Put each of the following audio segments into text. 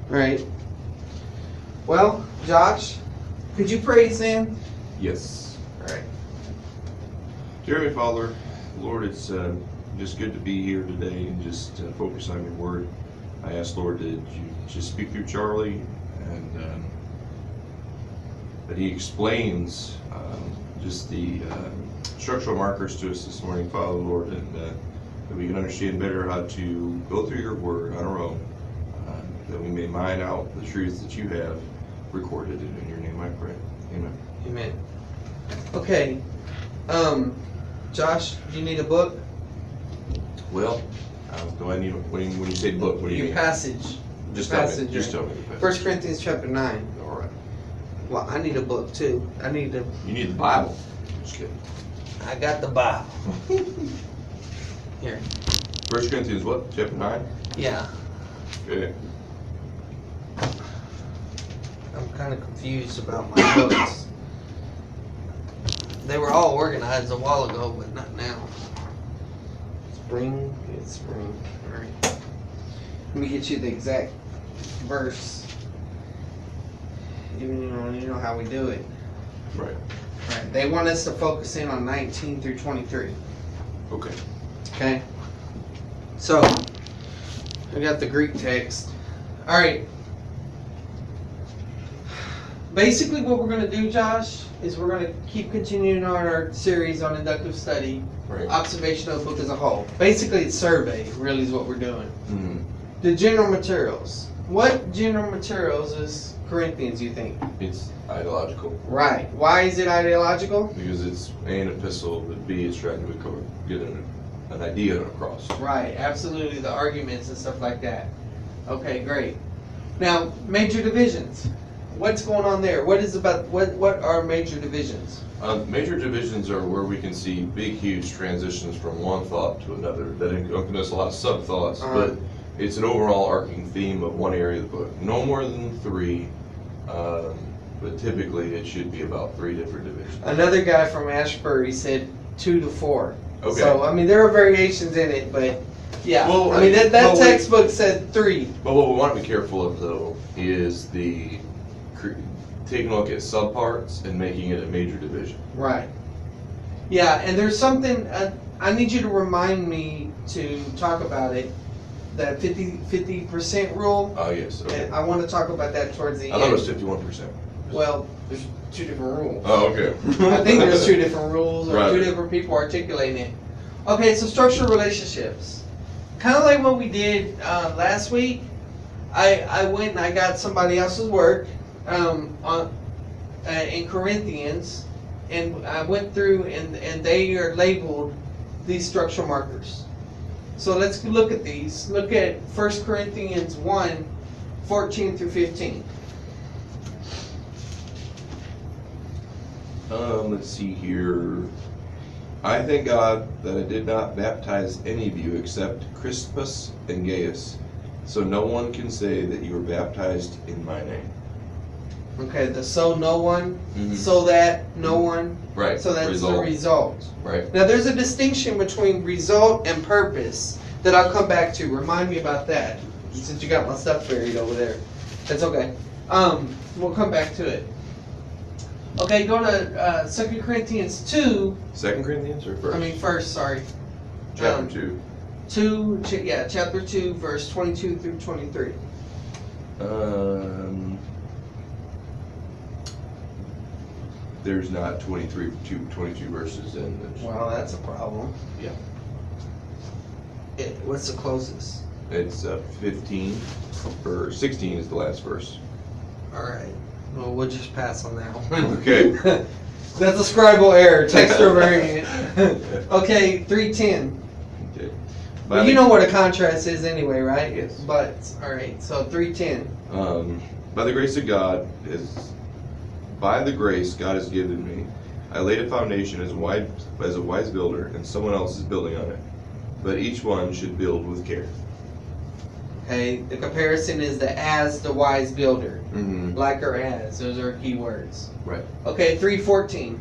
All right. Well, Josh, could you pray us in? Yes. All right. Dear Heavenly Father, Lord, it's just good to be here today and just focus on your word. I ask, Lord, that you just speak through Charlie and that he explains just the structural markers to us this morning, Father, Lord, and that we can understand better how to go through your word on our own, that we may mine out the truths that you have recorded. And in your name I pray. Amen. Amen. Okay. Josh, do you need a book? Well, do I need when you say book? What do you Your mean? passage. Just Your tell passage. me. Just tell me. the passage. 1 Corinthians chapter 9. All right. Well, I need a book too. You need the Bible. Just kidding. I got the Bible. Here. 1 Corinthians what? Chapter 9. Yeah. Okay. I'm kind of confused about my books. They were all organized a while ago, but not now. Spring, it's spring. All right. Let me get you the exact verse. You know how we do it. Right. Right. They want us to focus in on 19 through 23. Okay. Okay. So, we got the Greek text. All right. Basically, what we're going to do, Josh, is we're going to keep continuing on our series on inductive study, Right. observation of the book as a whole. Basically, it's survey, really, is what we're doing. Mm-hmm. The general materials. What general materials is Corinthians, you think? It's ideological Right. Why is it ideological? because it's A, an epistle, but B, it's trying to get an idea across. Right. Absolutely. The arguments and stuff like that. Okay, great. Now, major divisions. What's going on there? What are major divisions? Major divisions are where we can see big, huge transitions from one thought to another. That encompass a lot of sub-thoughts, but it's an overall arcing theme of one area of the book. No more than 3, but typically it should be about 3 different divisions. Another guy from Ashbury said 2 to 4. Okay. So, I mean, there are variations in it, but yeah. Well, I mean, that well, textbook said 3. But what we want to be careful of, though, is taking a look at subparts and making it a major division. Right. Yeah, and there's something, I need you to remind me to talk about it, that 50% rule. Oh, yes. Okay. And I want to talk about that towards the I end. thought it was 51%. Well, there's 2 different rules. Oh, okay. I think there's 2 different rules, or Right. 2 different people articulating it. Okay, so structural relationships. Kind of like what we did last week. I went and I got somebody else's work in Corinthians, and I went through and they are labeled these structural markers. So let's look at these. Look at 1 Corinthians 1, 14 through 15. Let's see here. I thank God that I did not baptize any of you except Crispus and Gaius, so no one can say that you were baptized in my name. Okay, so no one, Mhm. so that no one, Right. so that's Result. the result. Right. Now there's a distinction between result and purpose that I'll come back to. Remind me about that, since you got my stuff buried over there. That's okay. We'll come back to it. Okay, go to 2 Corinthians 2. 2 Corinthians or first? I mean, first, sorry. Chapter 2. Chapter 2, verse 22 through 23. There's not 22 verses in this. Well, that's a problem. Yeah. What's the closest? It's 15, or 16 is the last verse. All right. Well, we'll just pass on that one. Okay. That's a scribal error. Text variant. Okay, 3:10. Okay. Well, you know what a contrast is anyway, right? Yes. But all right. So 3:10. By the grace of God by the grace God has given me, I laid a foundation as a wise builder, and someone else is building on it. But each one should build with care. Okay. The comparison is the wise builder. Mm-hmm. Like or as. Those are key words. Right. Okay. 3:14.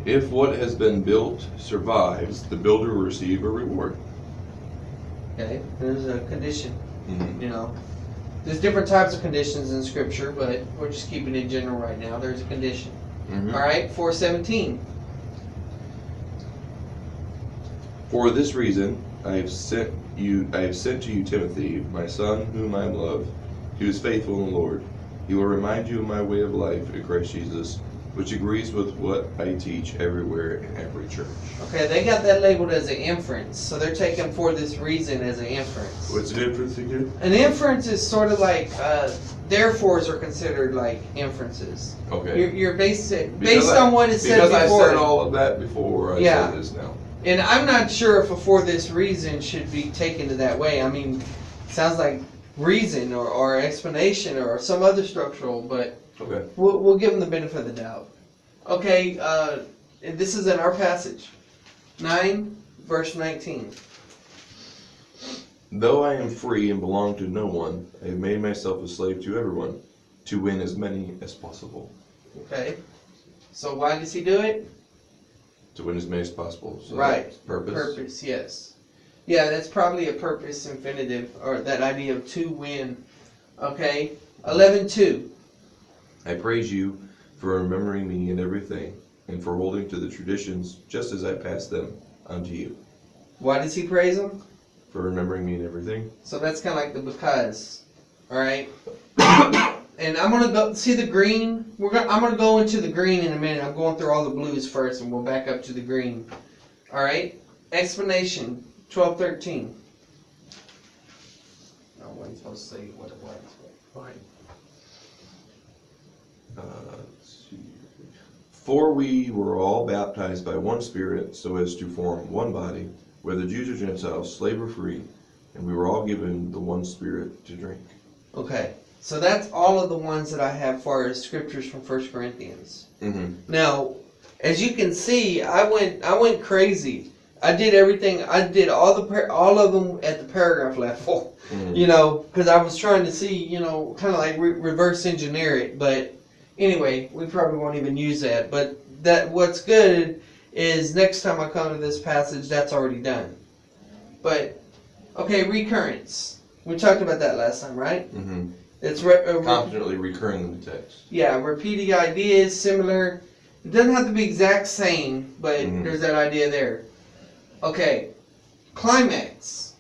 If what has been built survives, the builder will receive a reward. Okay, there's a condition. Mhm. You know, there's different types of conditions in Scripture, but we're just keeping it general right now. There's a condition. Mhm. All right, 4:17. For this reason, I have sent to you Timothy, my son, whom I love. He is faithful in the Lord. He will remind you of my way of life in Christ Jesus, which agrees with what I teach everywhere in every church. Okay, they got that labeled as an inference, so they're taking "for this reason" as an inference. What's the difference again? An inference is sort of like therefores are considered like inferences. Okay. You're based on what it said because before. I said all of that before. I say this now. And I'm not sure if a "for this reason" should be taken to that way. I mean, it sounds like reason or explanation or some other structural, but Okay. we'll give them the benefit of the doubt. Okay, and this is in our passage, 9, verse 19. Though I am free and belong to no one, I have made myself a slave to everyone, to win as many as possible. Okay, so why does he do it? To win as many as possible. So Right. that's purpose. Purpose, yes. Yeah, that's probably a purpose infinitive, or that idea of to win. Okay, 11:2. I praise you for remembering me in everything, and for holding to the traditions just as I passed them unto you. Why does he praise him? For remembering me in everything. So that's kind of like the because. All right. And I'm gonna go see the green. I'm gonna go into the green in a minute. I'm going through all the blues first, and we'll back up to the green. All right. Explanation 12:13. I wasn't supposed to say what it was. But go ahead. Let's see. For we were all baptized by one Spirit, so as to form one body, whether Jews or Gentiles, slave or free, and we were all given the one Spirit to drink. Okay. So that's all of the ones that I have for as scriptures from 1 Corinthians. Mm-hmm. Now, as you can see, I went crazy. I did everything. I did all of them at the paragraph level. Mm-hmm. You know, because I was trying to see, you know, kind of like reverse engineer it. But anyway, we probably won't even use that. But what's good is next time I come to this passage, that's already done. But okay, recurrence. We talked about that last time, right? Mm-hmm. It's Constantly recurring in the text. yeah, repeating ideas, similar. It doesn't have to be exact same, but there's that idea there. Okay, climax.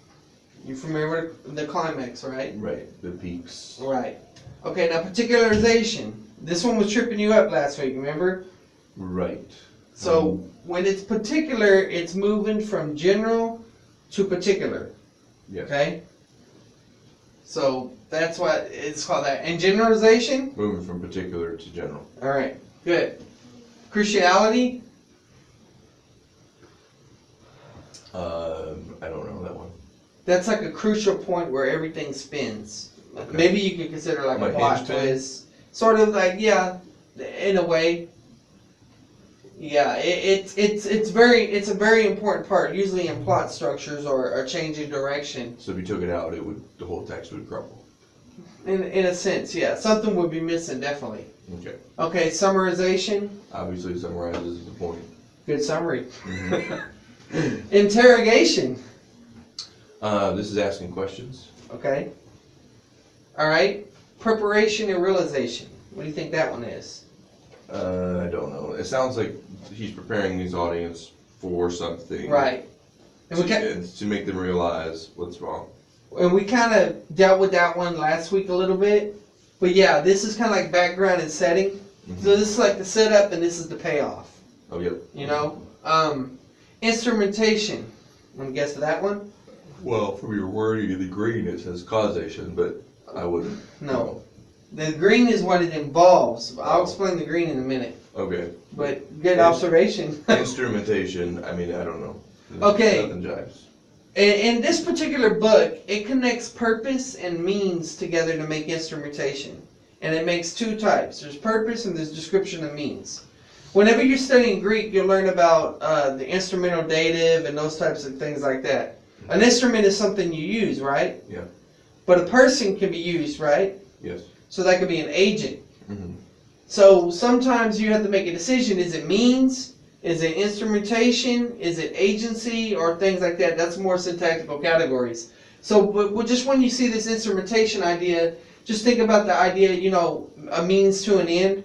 You familiar with the climax, right? Right, the peaks. Right. Okay, now particularization. This one was tripping you up last week, remember? Right. So when it's particular, it's moving from general to particular. Yes. Okay? So that's why it's called that. And generalization? Moving from particular to general. All right, good. Cruciality? I don't know that one. That's like a crucial point where everything spins. Okay. Maybe you could consider like Like a plot hinge pin? twist. Sort of like, yeah, in a way. Yeah, it's a very important part, usually in plot structures or changing direction. So if you took it out, the whole text would crumble. In a sense, yeah. Something would be missing, definitely. Okay. Okay, summarization. Obviously summarizes the point. Good summary. Mm-hmm. Interrogation. This is asking questions. Okay. All right. Preparation and realization. What do you think that one is? I don't know. It sounds like he's preparing his audience for something. Right. And to make them realize what's wrong. And we kind of dealt with that one last week a little bit. But yeah, this is kind of like background and setting. Mm-hmm. So this is like the setup and this is the payoff. Oh, yep. You know? Instrumentation. Want to guess to that one? Well, from your wording in the green, it says causation, but I wouldn't. No. The green is what it involves. I'll explain the green in a minute. Okay. But good observation. Instrumentation, I mean, I don't know. Okay. Nothing jives. In this particular book, it connects purpose and means together to make instrumentation. And it makes two types. There's purpose and there's description of means. Whenever you're studying Greek, you'll learn about the instrumental dative and those types of things like that. An instrument is something you use, right? Yeah. But a person can be used, right? Yes. So that could be an agent. Mm-hmm. So sometimes you have to make a decision. Is it means? Is it instrumentation? Is it agency? Or things like that? That's more syntactical categories. So, but just when you see this instrumentation idea, just think about the idea, a means to an end,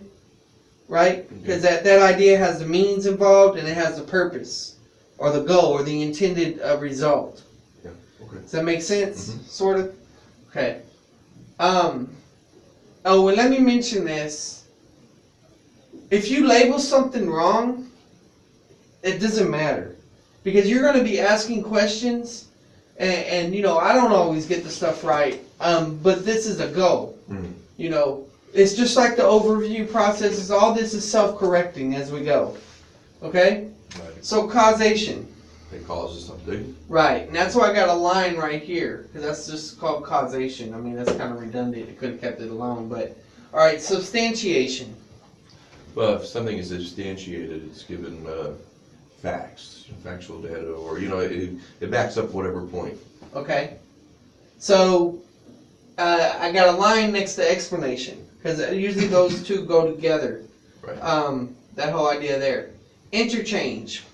right? Because that idea has the means involved and it has the purpose, or the goal, or the intended result. Yeah. Okay. Does that make sense? Mm-hmm. Sort of? Okay. Oh, well, let me mention this. If you label something wrong, it doesn't matter. Because you're going to be asking questions, and I don't always get the stuff right, but this is a goal. Mm-hmm. It's just like the overview process. All this is self-correcting as we go. Okay? Right. So causation. It causes something. Right, and that's why I got a line right here, because that's just called causation. I mean, that's kind of redundant. It could have kept it alone, but... Alright, substantiation. Well, if something is substantiated, it's given facts, factual data, or, it backs up whatever point. Okay. So, I got a line next to explanation, because usually those two go together. Right. That whole idea there. Interchange.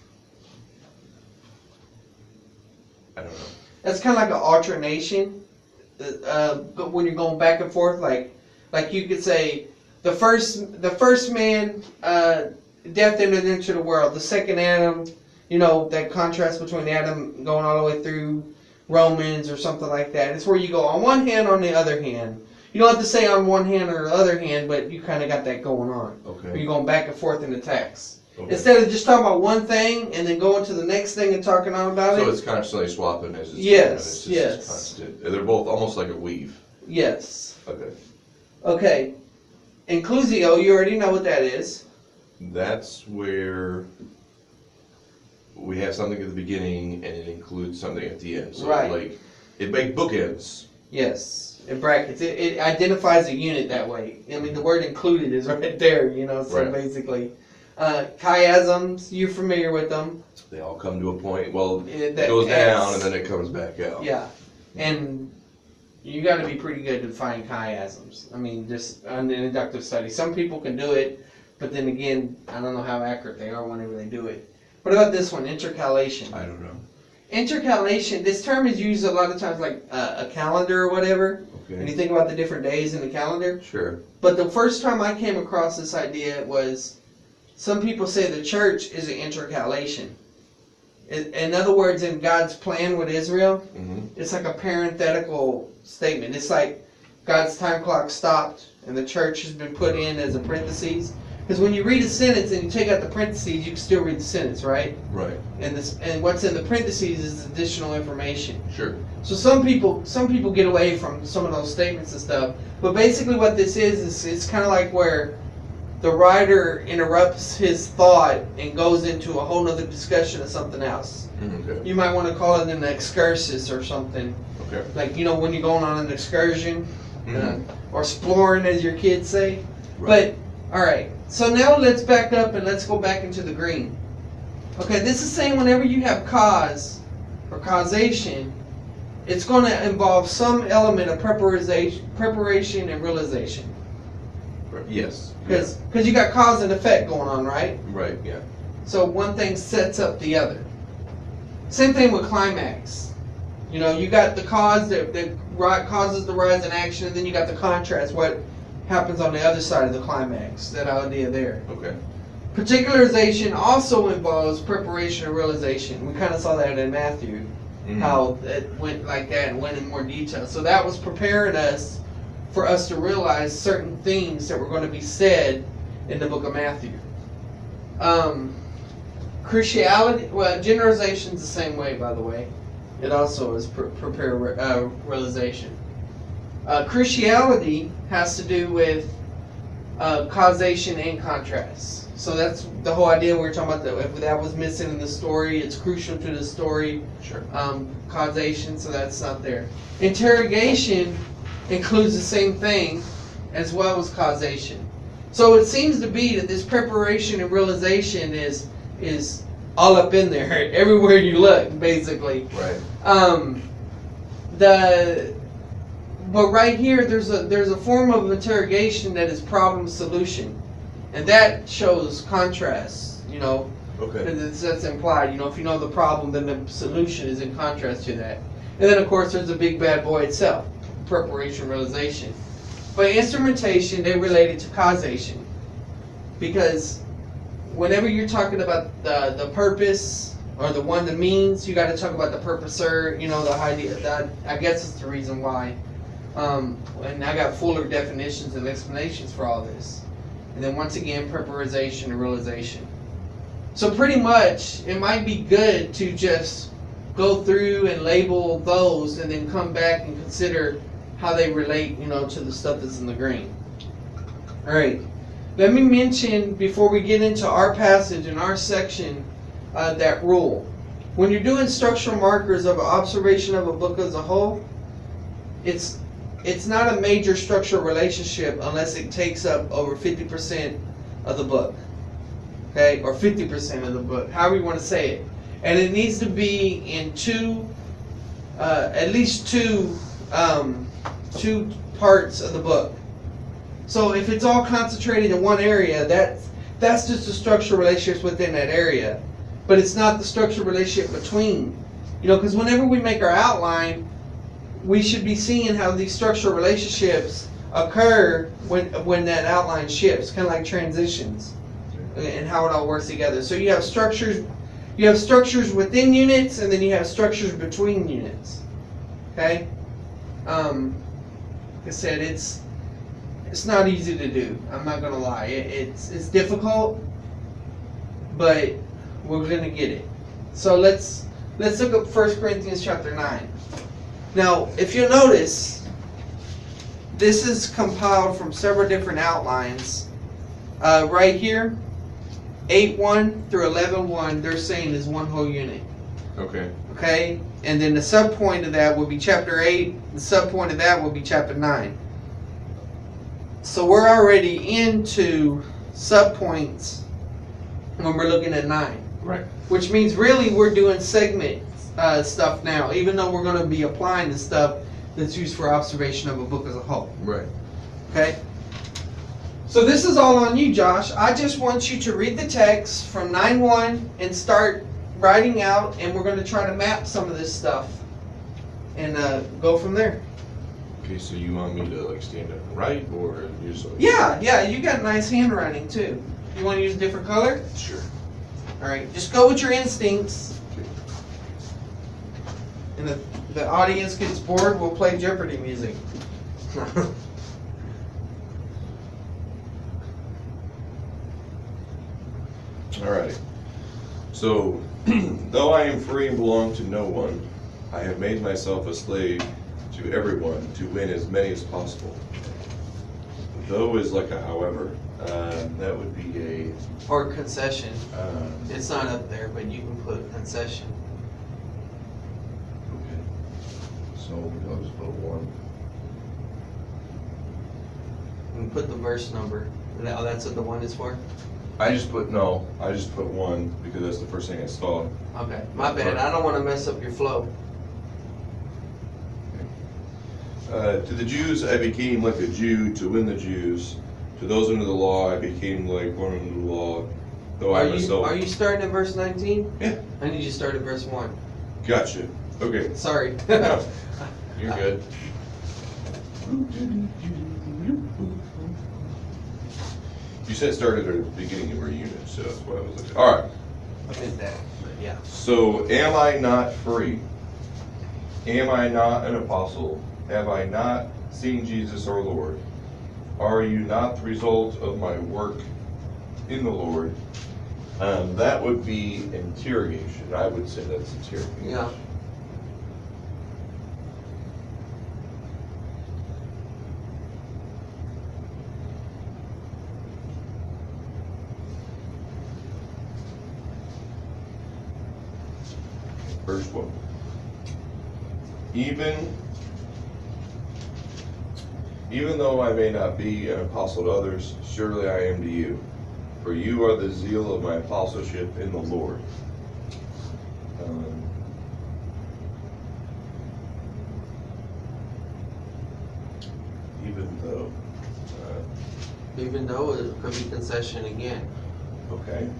I don't know. That's kind of like an alternation, but when you're going back and forth, like you could say, the first man, death entered into the world. The second Adam, that contrast between Adam going all the way through Romans or something like that. It's where you go on one hand, on the other hand. You don't have to say on one hand or the other hand, but you kind of got that going on. Okay. Where you're going back and forth in the text. Okay. Instead of just talking about one thing and then going to the next thing and talking on about it. So it's constantly swapping as it's Yes, going, it's constant. They're both almost like a weave. Yes. Okay. Okay. Inclusio, you already know what that is. That's where we have something at the beginning and it includes something at the end. So Right. it makes bookends. Yes. In brackets. It identifies a unit that way. I mean, the word included is right there, so Right. basically. Chiasms, you're familiar with them. They all come to a point. Well, it That goes down X. and then it comes back out. Yeah. And you got to be pretty good to find chiasms. I mean, just on an inductive study. Some people can do it, but then again, I don't know how accurate they are whenever they do it. What about this one, intercalation? I don't know. Intercalation, this term is used a lot of times like a calendar or whatever. Okay. And you think about the different days in the calendar. Sure. But the first time I came across this idea was, some people say the church is an intercalation. In other words, in God's plan with Israel, Mm-hmm. it's like a parenthetical statement. It's like God's time clock stopped and the church has been put in as a parentheses. Because when you read a sentence and you take out the parentheses, you can still read the sentence, right? Right. And what's in the parentheses is additional information. Sure. So some people get away from some of those statements and stuff. But basically what this is it's kind of like where the writer interrupts his thought and goes into a whole other discussion of something else. Okay. You might want to call it an excursus or something. Okay. Like, when you're going on an excursion, Mhm. or exploring, as your kids say. Right. But, alright, so now let's back up and let's go back into the green. Okay, this is saying whenever you have cause or causation, it's going to involve some element of preparation and realization. Yes. Because you got cause and effect going on, right? Right. Yeah. So one thing sets up the other. Same thing with climax. You got the cause that causes the rise in action, and then you got the contrast, what happens on the other side of the climax, that idea there. Okay. Particularization also involves preparation and realization. We kind of saw that in Matthew, how it went like that and went in more detail. So that was preparing us for us to realize certain things that were going to be said in the book of Matthew. Cruciality, generalization's the same way, by the way. It also is prepare realization. Cruciality has to do with causation and contrast. So that's the whole idea we were talking about. That if that was missing in the story, it's crucial to the story. Sure. Causation, so that's not there. Interrogation includes the same thing as well as causation. So it seems to be that this preparation and realization is all up in there, everywhere you look, basically. Right. But right here, there's a form of interrogation that is problem solution, and that shows contrast. Okay. That's implied. If you know the problem, then the solution is in contrast to that. And then, of course, there's the big bad boy itself, preparation, realization. But instrumentation, they relate it to causation. Because whenever you're talking about the purpose, or the means, you got to talk about the purposer, the idea. That, I guess it's the reason why. And I got fuller definitions and explanations for all this. And then once again, preparation and realization. So pretty much, it might be good to just go through and label those and then come back and consider how they relate, to the stuff that's in the green. Alright, let me mention, before we get into our passage and our section, that rule. When you're doing structural markers of an observation of a book as a whole, it's not a major structural relationship unless it takes up over 50% of the book. Okay, or 50% of the book, however you want to say it. And it needs to be in at least two parts of the book. So if it's all concentrated in one area, that's just the structural relationships within that area. But it's not the structural relationship between. Because whenever we make our outline, we should be seeing how these structural relationships occur when that outline shifts, kind of like transitions, and how it all works together. So you have structures within units, and then you have structures between units. Okay? Like I said, it's not easy to do. I'm not gonna lie. It's difficult, but we're gonna get it. So let's look up 1 Corinthians chapter 9. Now, if you notice, this is compiled from several different outlines. Right here, 8:1 through 11:1, they're saying is one whole unit. Okay. Okay? And then the subpoint of that will be chapter 8. The subpoint of that will be chapter 9. So we're already into subpoints when we're looking at 9. Right. Which means really we're doing segment stuff now, even though we're going to be applying the stuff that's used for observation of a book as a whole. Right. Okay? So this is all on you, Josh. I just want you to read the text from 9:1 and start writing out, and we're going to try to map some of this stuff and go from there. Okay, so you want me to stand up and write, or use? Yeah, you got nice handwriting too. You want to use a different color? Sure. All right, just go with your instincts. And if the audience gets bored, we'll play Jeopardy music. All right. So, though I am free and belong to no one, I have made myself a slave to everyone to win as many as possible. Though is like a however. That would be a... Or concession. It's not up there, but you can put concession. Okay. So I'll just put 1. And put the verse number. Oh, that's what the 1 is for? I just put 1 because that's the first thing I saw. Okay, my bad. I don't want to mess up your flow. To the Jews I became like a Jew to win the Jews. To those under the law I became like one under the law. Though I myself... Are you starting at verse 19? Yeah. I need you to start at verse 1. Gotcha. Okay. Sorry. No, you're good. You said started at the beginning of our unit, so that's what I was looking at. Alright. I meant that, but yeah. So, am I not free? Am I not an apostle? Have I not seen Jesus our Lord? Are you not the result of my work in the Lord? That would be interrogation. I would say that's interrogation. Yeah. Verse 1. Even though I may not be an apostle to others, surely I am to you, for you are the zeal of my apostleship in the Lord. Even though it could be concession again. Okay.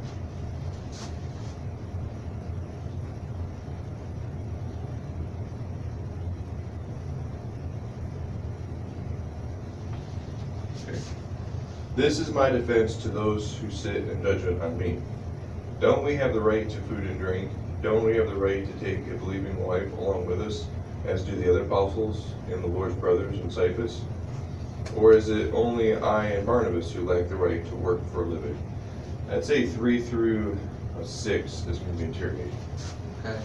This is my defense to those who sit in judgment on me. Don't we have the right to food and drink? Don't we have the right to take a believing wife along with us, as do the other apostles and the Lord's brothers in Cyprus? Or is it only I and Barnabas who lack the right to work for a living? I'd say 3 through 6 is going to be interrogated. Okay.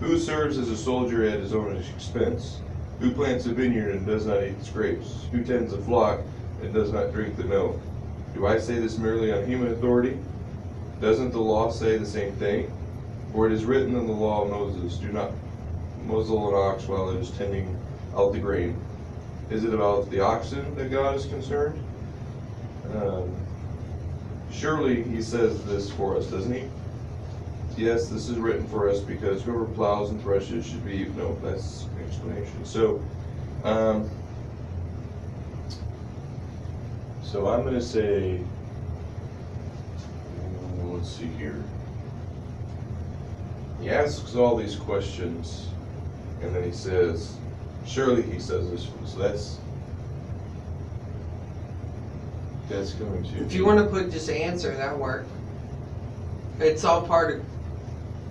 Who serves as a soldier at his own expense? Who plants a vineyard and does not eat its grapes? Who tends a flock and does not drink the milk? Do I say this merely on human authority? Doesn't the law say the same thing? For it is written in the law of Moses, do not muzzle an ox while it is tending out the grain. Is it about the oxen that God is concerned? Surely he says this for us, doesn't he? Yes, this is written for us because whoever plows and threshes should be, no, that's an explanation. So I'm going to say, let's see here. He asks all these questions, and then he says, surely he says this. So that's going to. If you want to put just answer, that'll work. It's all part of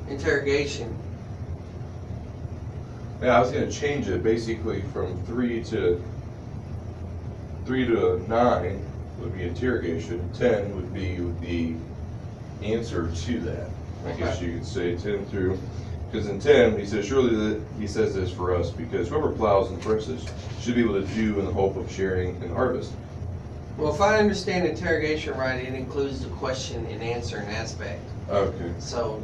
interrogation. Yeah, I was going to change it basically from 3 to 9 would be interrogation. 10 would be the answer to that. I guess you could say 10 through, because in 10 he says, surely that he says this for us because whoever plows and threshes should be able to do in the hope of sharing in harvest. Well, if I understand interrogation right, it includes the question and answer and aspect. Okay. So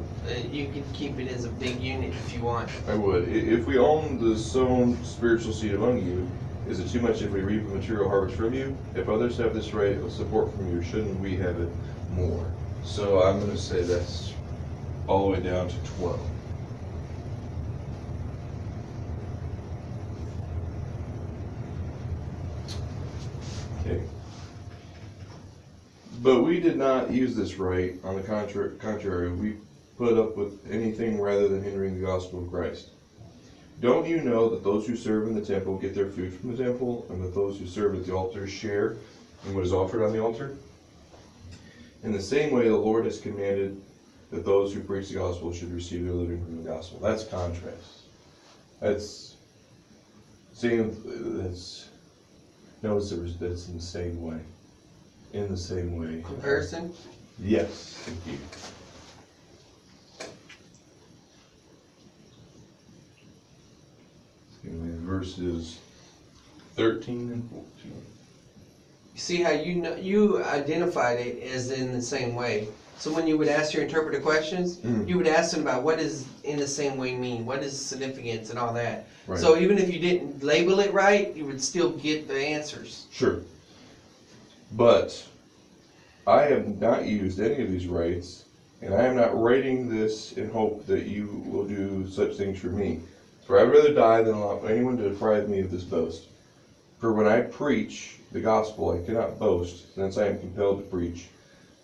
you can keep it as a big unit if you want. I would. If we own the sown spiritual seed among you, is it too much if we reap a material harvest from you? If others have this right of support from you, shouldn't we have it more? So I'm going to say that's all the way down to 12. Okay. But we did not use this right. On the contrary, we put up with anything rather than hindering the gospel of Christ. Don't you know that those who serve in the temple get their food from the temple, and that those who serve at the altar share in what is offered on the altar? In the same way, the Lord has commanded that those who preach the gospel should receive their living from the gospel. That's contrast. That's saying notice that's in the same way. In the same way. Comparison? Yes, thank you. Verses 13 and 14. You see how you identified it as in the same way. So when you would ask your interpreter questions, you would ask them about what does in the same way mean, what is significance and all that. Right. So even if you didn't label it right, you would still get the answers. Sure. But I have not used any of these rights, and I am not writing this in hope that you will do such things for me. For I would rather die than allow anyone to deprive me of this boast. For when I preach the gospel, I cannot boast, since I am compelled to preach.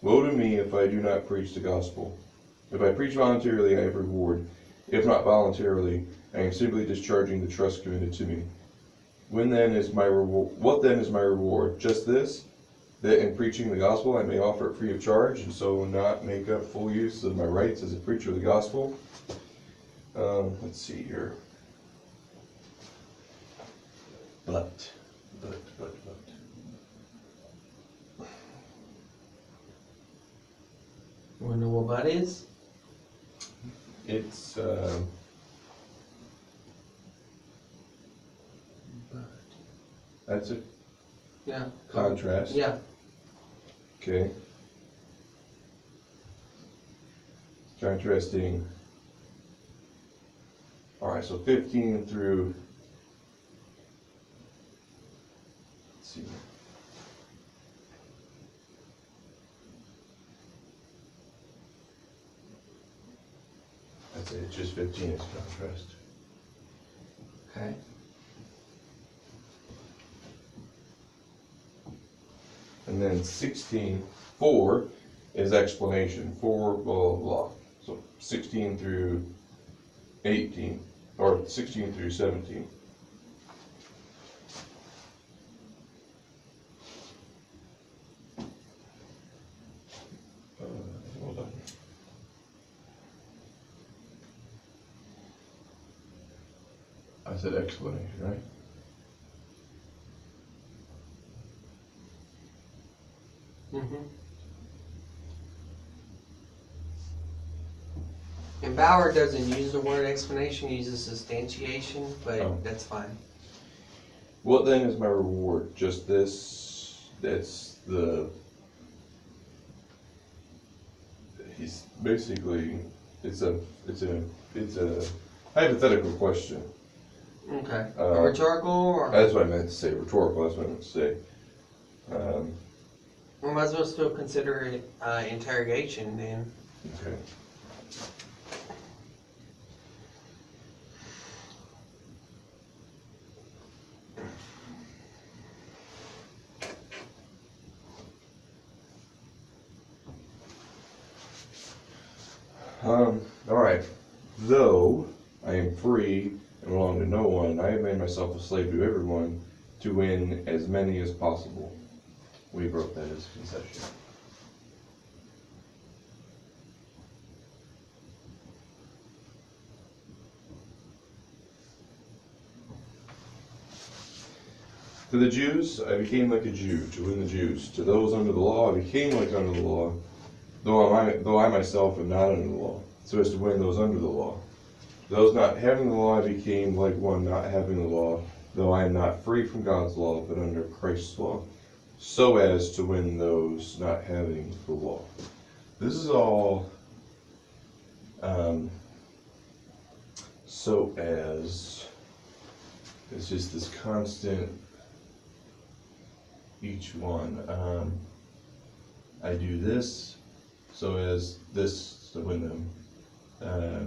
Woe to me if I do not preach the gospel. If I preach voluntarily, I have reward. If not voluntarily, I am simply discharging the trust committed to me. What then is my reward? Just this, that in preaching the gospel I may offer it free of charge, and so not make up full use of my rights as a preacher of the gospel. Let's see here. But. You want to know what that is? It's that's a Yeah. contrast. Yeah. Okay. Contrasting. All right, so 15 through. Let's see. I'd say it's just 15 is contrast. Okay. And and then 16:4 is explanation for blah, blah, blah. So 16 through 18, or 16 through 17. Hold on. I said explanation, right? Mm-hmm. And Bauer doesn't use the word explanation, he uses substantiation, but Oh. that's fine. What then is my reward? Just this? That's the. He's basically. It's a hypothetical question. Okay. A rhetorical or? That's what I meant to say. Rhetorical. That's what I meant to say. We might as well still consider it interrogation then. Okay. Alright. Though I am free and belong to no one, I have made myself a slave to everyone to win as many as possible. We wrote that as concession. To the Jews, I became like a Jew to win the Jews. To those under the law, I became like under the law, though I myself am not under the law, so as to win those under the law. To those not having the law, I became like one not having the law, though I am not free from God's law, but under Christ's law, so as to win those not having the law. This is all so as, it's just this constant, each one. I do this so as this to win them. I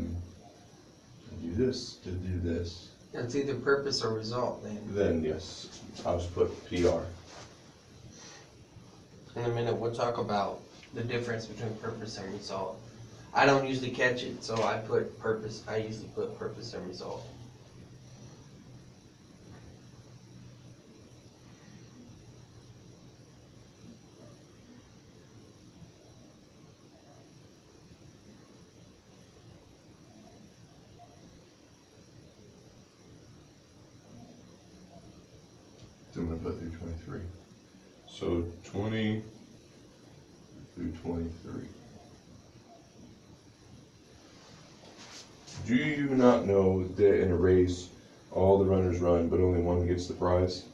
do this to do this. It's either purpose or result then. Then yes, I'll just put PR. In a minute we'll talk about the difference between purpose and result. I don't usually catch it, so I put purpose. I usually put purpose and result. So I'm going to put through 23. So 20 through 23. Do you not know that in a race all the runners run, but only one gets the prize?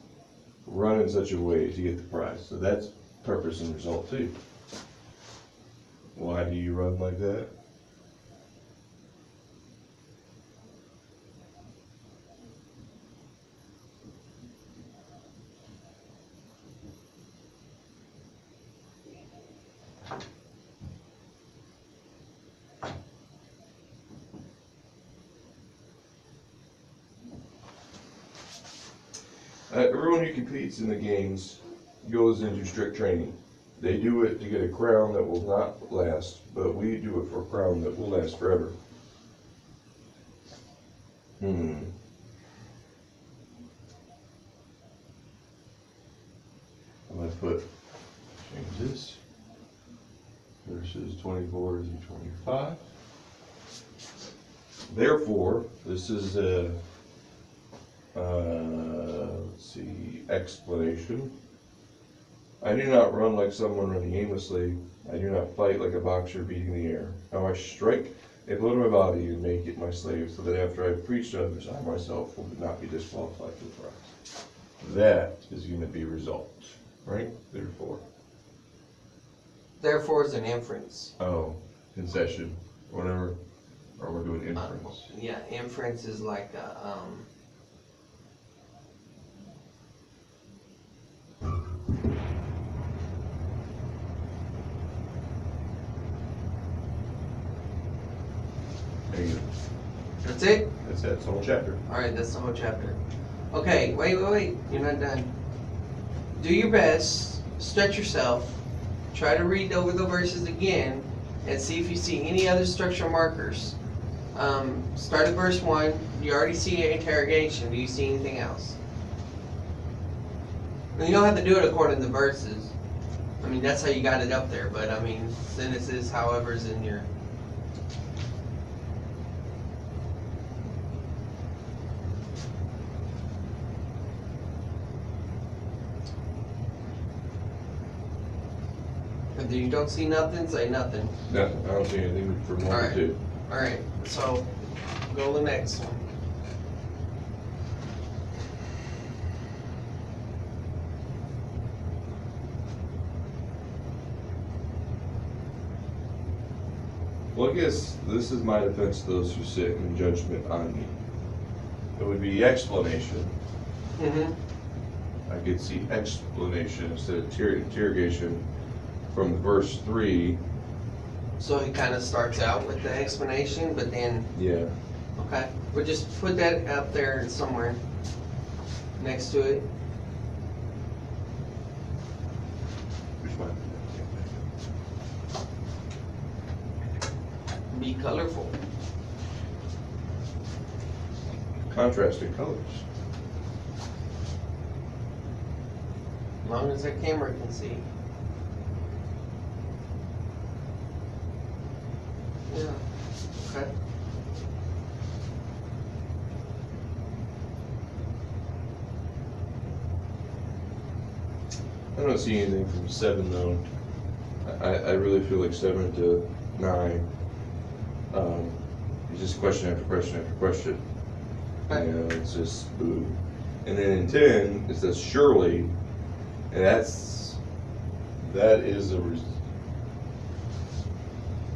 Run in such a way to get the prize. So that's purpose and result too. Why do you run like that? Everyone who competes in the games goes into strict training. They do it to get a crown that will not last, but we do it for a crown that will last forever. I'm going to change this, verses 24 through 25. Therefore, this is let's see, explanation. I do not run like someone running aimlessly. I do not fight like a boxer beating the air. Now I strike a blow to my body and make it my slave, so that after I have preached to others, I myself will not be disqualified for the prize. That is going to be result, right? Therefore. Therefore is an inference. Oh, concession, whatever. Or we're doing inference. Yeah, inference is like a, There you go. That's it? That's the whole chapter. Alright, that's the whole chapter. Okay, wait. You're not done. Do your best stretch yourself, try to read over the verses again, and see if you see any other structural markers. Start at verse 1. You already see an interrogation. Do you see anything else? And you don't have to do it according to verses. I mean, that's how you got it up there, but I mean, then this is however's in your... If you don't see nothing, say nothing. Nothing. I don't see anything from 1 to 2. Alright, so go to the next one. Well, I guess this is my defense to those who sit in judgment on me. It would be explanation. Mm-hmm. I could see explanation instead of interrogation from verse 3. So he kind of starts out with the explanation, but then, Yeah. okay, we'll just put that up there somewhere next to it. Which one? Be colorful. Contrasting colors. As long as that camera can see. Yeah, okay. I don't see anything from 7 though. I really feel like 7 to 9. It's just question after question after question. Okay. You know, it's just boo. And then in 10, it says surely, and that is a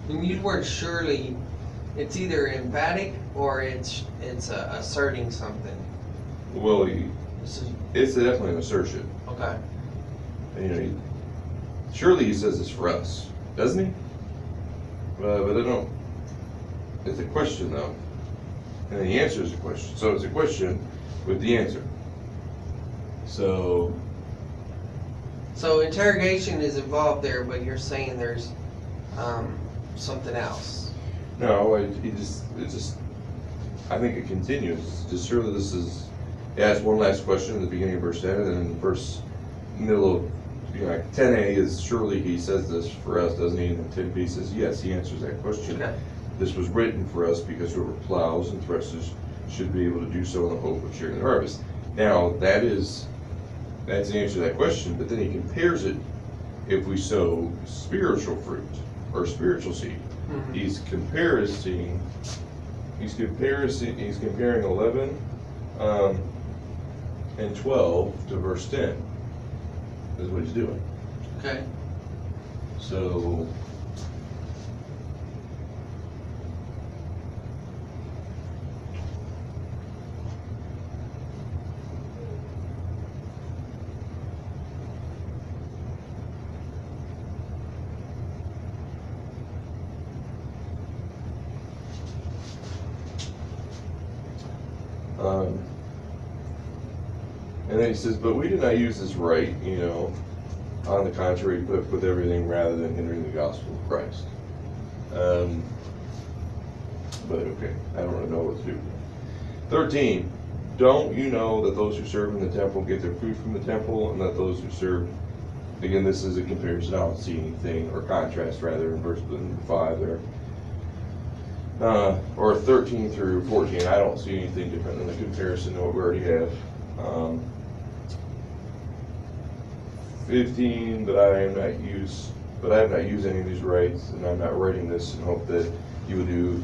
When you use the word surely, it's either emphatic or it's asserting something. well, This is, it's definitely an assertion. okay. And, you know, surely he says this for us, doesn't he? But I don't. It's a question though, and the answer is a question. So it's a question with the answer. So So interrogation is involved there, but you're saying there's something else. no, it just I think it continues. Just surely this is. It asks one last question at the beginning of verse 10, and then in verse middle of, you know, like 10a is surely he says this for us, doesn't he? And then 10b says yes, he answers that question. Okay. This was written for us because whoever plows and threshes should be able to do so in the hope of sharing the harvest. Now that's the answer to that question, but then he compares it if we sow spiritual fruit or spiritual seed. Mhm. He's comparing 11 and 12 to verse 10. Is what he's doing. Okay. So and then he says, but we did not use this right, you know. On the contrary, put with everything rather than hindering the gospel of Christ. But okay, I don't really know what to do. 13, don't you know that those who serve in the temple get their food from the temple, and that those who serve, again, this is a comparison, I don't see anything, or contrast rather, in verse 5 there. Or 13 through 14, I don't see anything different than the comparison to what we already have. 15, but I have not used any of these rights, and I'm not writing this in hope that you would do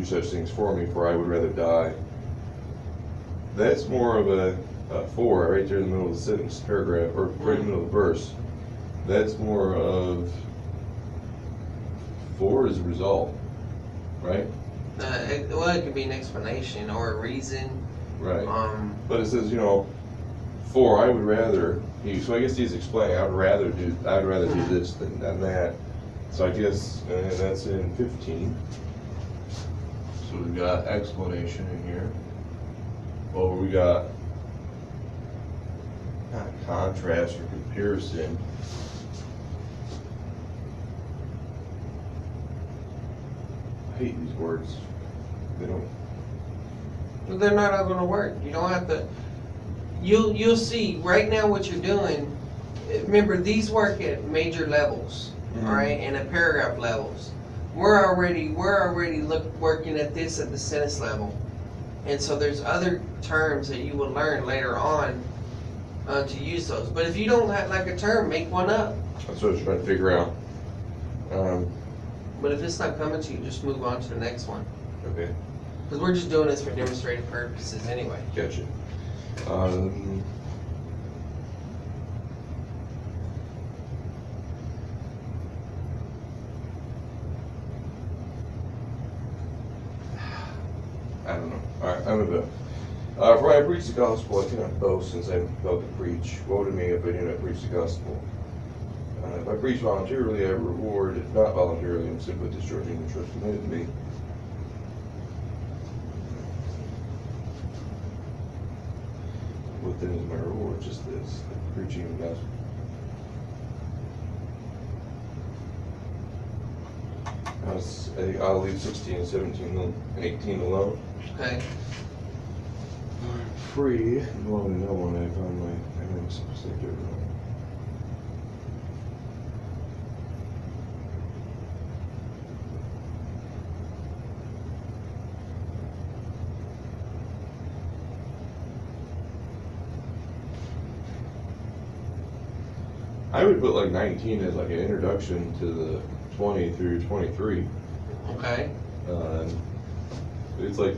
such things for me, for I would rather die. That's more of a 4 right there in the middle of the sentence, paragraph, or right in the middle of the verse. That's more of 4 is a result, right? It could be an explanation or a reason. Right. But it says, you know, 4, I would rather. So I guess he's explaining, I'd rather do this than that. So I guess, and that's in 15. So we've got explanation in here. Well, we got kind of contrast or comparison. I hate these words. They don't. But they're not all gonna work. You don't have to. You'll see right now what you're doing. Remember, these work at major levels, all right, and at paragraph levels. We're already working at this at the sentence level, and so there's other terms that you will learn later on to use those. But if you don't have like a term, make one up. That's what I was trying to figure out. But if it's not coming to you, just move on to the next one. Okay, Because we're just doing this for demonstrative purposes anyway. gotcha. I don't know. Alright, I'm about. For I preach the gospel, I cannot boast since I am compelled to preach. Woe to me if I do not preach the gospel. If I preach voluntarily, I have a reward. If not voluntarily, I'm simply discharging the trust committed to me. What then is my reward? Just this, preaching the gospel. I think I'll leave 16 and 17 and 18 alone. Okay. Free. Well, no one. I found my enemies mistake everyone. I would put like 19 as like an introduction to the 20 through 23. Okay. It's like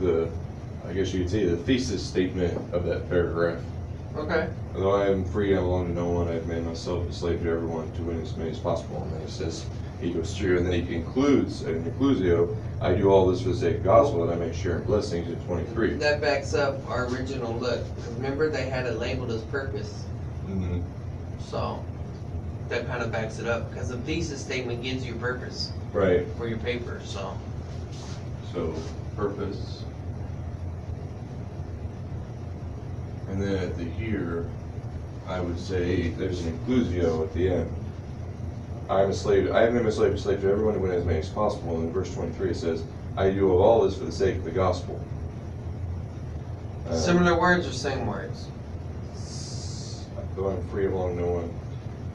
I guess you could say the thesis statement of that paragraph. Okay. Although I am free, I belong to no one, I've made myself a slave to everyone to win as many as possible. And then it says, he goes through, and then he concludes, in conclusio, I do all this for the sake of gospel, that I may share in blessings in 23. That backs up our original look. Remember, they had it labeled as purpose. Mm-hmm. So, that kind of backs it up, because the thesis statement gives you purpose Right. for your paper, so. So, purpose. And then at the here, I would say there's an inclusio at the end. I am made a slave to everyone to win as many as possible. And in verse 23 it says, I do all this for the sake of the gospel. Similar words or same words? Though I'm free, I belong to no one.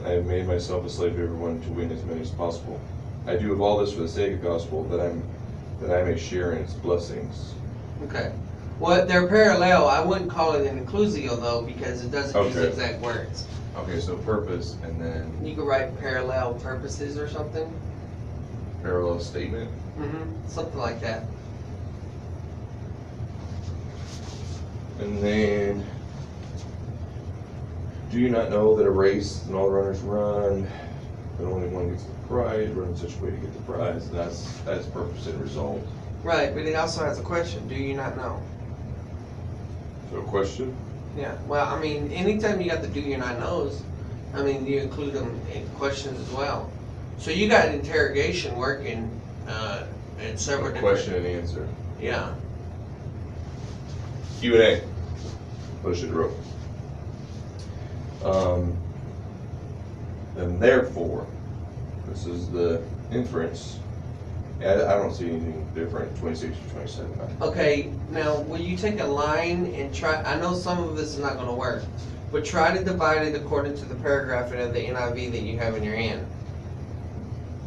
I have made myself a slave to everyone to win as many as possible. I do of all this for the sake of the gospel, that I may share in its blessings. Okay. Well, they're parallel. I wouldn't call it an inclusio though, because it doesn't use the exact words. Okay, so purpose, and then You could write parallel purposes or something. parallel statement. Mm-hmm. Something like that. And then, do you not know that a race and all runners run, but only one gets the prize? Run in such a way to get the prize. That's purpose and result. Right, but it also has a question. Do you not know? So question? Yeah. Well, I mean, anytime you got the do you not knows, I mean, you include them in questions as well. So you got interrogation working in several different. Question and answer. Yeah. Q&A. Push it rope. And therefore, this is the inference. I don't see anything different, 26 to 27. Okay, now will you take a line and try, I know some of this is not gonna work, but try to divide it according to the paragraph of the NIV that you have in your hand.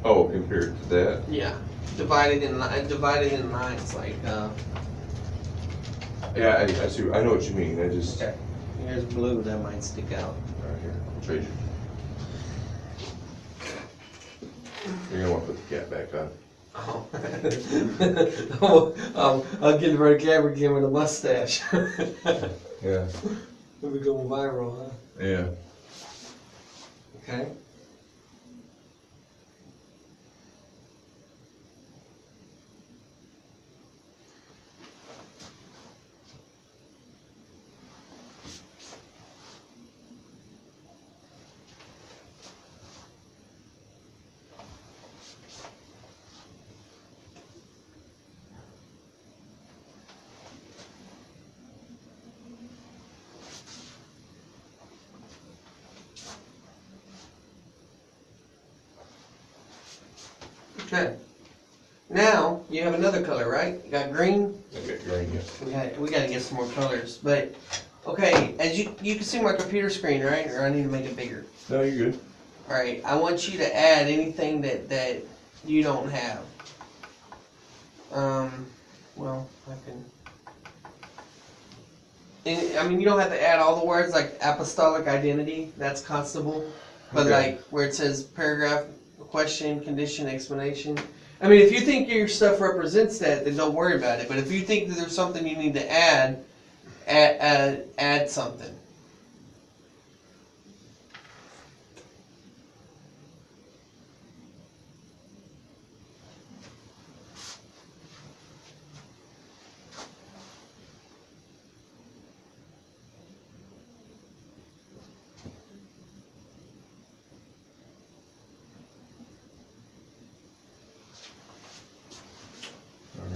Oh, compared to that? Yeah. Divided in lines, like, Yeah, I see. I know what you mean. I just. okay. Here's blue, that might stick out. Right here. I'll trade you. You're gonna want to put the cap back on. Oh. I'll get rid of camera again with a mustache. Yeah. It'll be going viral, huh? Yeah. Okay. Okay. Now, you have another color, right? You got green? I got green, yes. We gotta get some more colors, but, okay, as you can see my computer screen, right? Or I need to make it bigger. No, you're good. Alright, I want you to add anything that you don't have. Well, I can... I mean, you don't have to add all the words, like apostolic identity, that's constable. But Okay. like, where it says paragraph, question, condition, explanation. I mean, if you think your stuff represents that, then don't worry about it. But if you think that there's something you need to add something.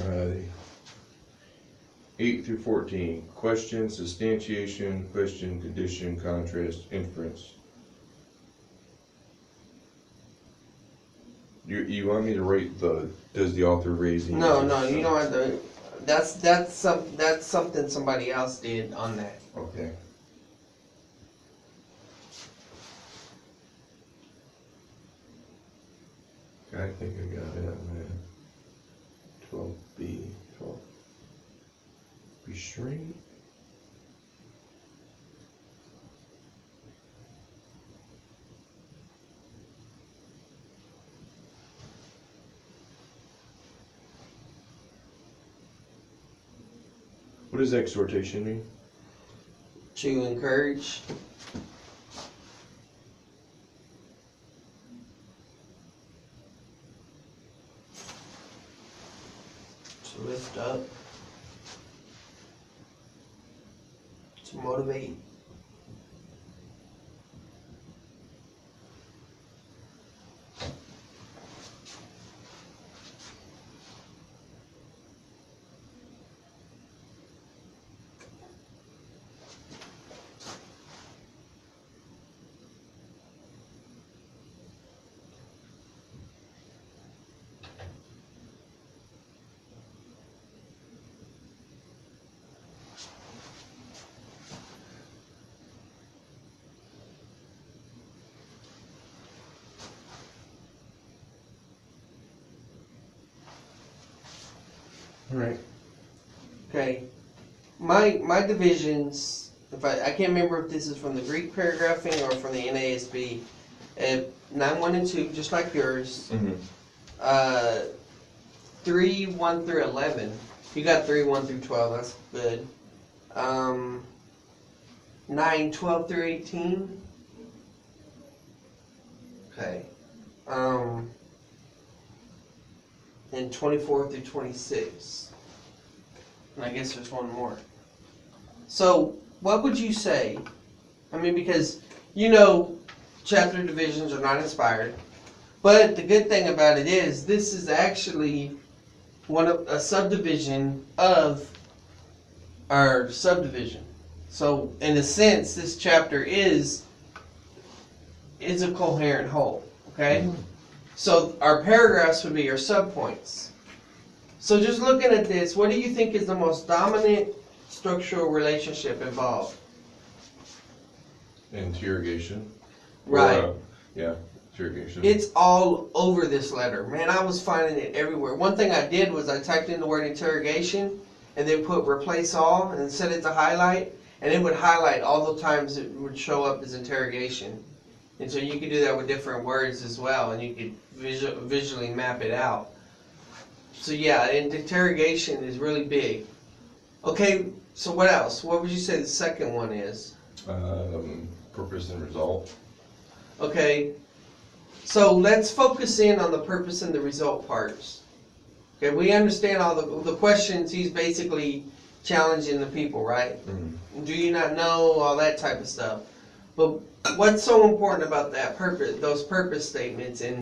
Alrighty. 8 through 14. Question, substantiation, question, condition, contrast, inference. You want me to rate does the author raise the No, answers? you don't have to. That's something somebody else did on that. Okay. I think I got it, man. 12B, 12. Restraint. What does exhortation mean? To encourage. To lift up. To motivate. All right. Okay. My divisions, if I can't remember if this is from the Greek paragraphing or from the NASB. 9, 1, and 2, just like yours. Mm-hmm. 3, 1 through 11. You got 3, 1 through 12, that's good. 9, 12 through 18. Okay. And 24 through 26. And I guess there's one more. So, what would you say? I mean, because, chapter divisions are not inspired. But the good thing about it is, this is actually a subdivision of our subdivision. So, in a sense, this chapter is a coherent whole. Okay? Mm-hmm. So, our paragraphs would be our subpoints. So, just looking at this, what do you think is the most dominant structural relationship involved? Interrogation. Right. Yeah, interrogation. It's all over this letter. Man, I was finding it everywhere. One thing I did was I typed in the word interrogation and then put replace all and set it to highlight, and it would highlight all the times it would show up as interrogation. And so you could do that with different words as well, and you could visually map it out. So yeah, and interrogation is really big. Okay, so what else? What would you say the second one is? Purpose and result. Okay, so let's focus in on the purpose and the result parts. Okay, we understand all the questions. He's basically challenging the people, right? Mm-hmm. Do you not know, all that type of stuff. But what's so important about that purpose, those purpose statements in